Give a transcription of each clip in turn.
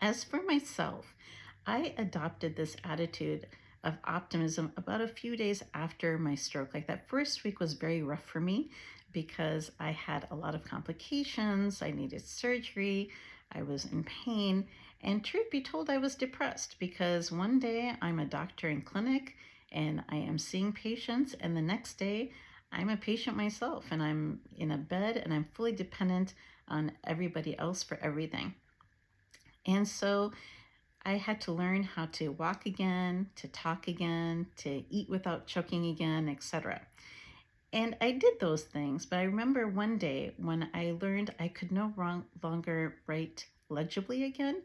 As for myself, I adopted this attitude of optimism about a few days after my stroke. Like that first week was very rough for me because I had a lot of complications. I needed surgery. I was in pain. And truth be told, I was depressed because one day I'm a doctor in clinic and I am seeing patients, and the next day I'm a patient myself and I'm in a bed and I'm fully dependent on everybody else for everything. And so I had to learn how to walk again, to talk again, to eat without choking again, etc. And I did those things, but I remember one day when I learned I could longer write legibly again.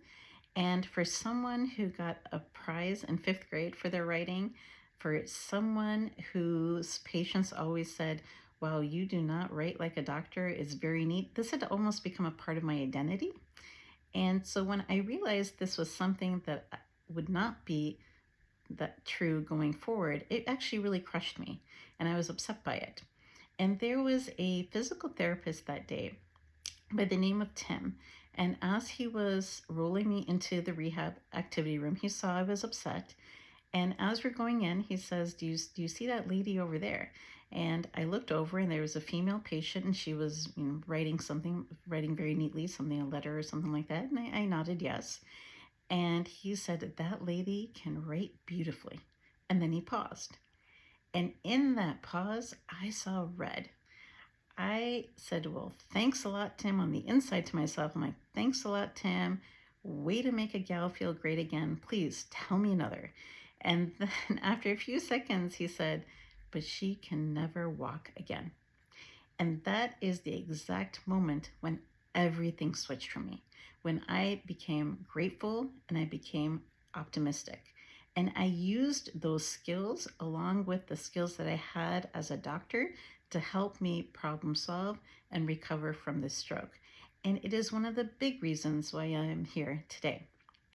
And for someone who got a prize in fifth grade for their writing, for someone whose patients always said, "Wow, you do not write like a doctor," is very neat. This had almost become a part of my identity. And so when I realized this was something that would not be that true going forward, it actually really crushed me and I was upset by it. And there was a physical therapist that day by the name of Tim. And as he was rolling me into the rehab activity room, he saw I was upset. And as we're going in, he says, do you see that lady over there? And I looked over and there was a female patient and she was writing something, writing very neatly, something, a letter or something like that. And I nodded yes. And he said, that lady can write beautifully. And then he paused. And in that pause, I saw red. I said, well, thanks a lot, Tim, on the inside to myself. I'm like, thanks a lot, Tim. Way to make a gal feel great again. Please tell me another. And then after a few seconds, he said, but she can never walk again. And that is the exact moment when everything switched for me, when I became grateful and I became optimistic. And I used those skills along with the skills that I had as a doctor to help me problem solve and recover from this stroke. And it is one of the big reasons why I am here today.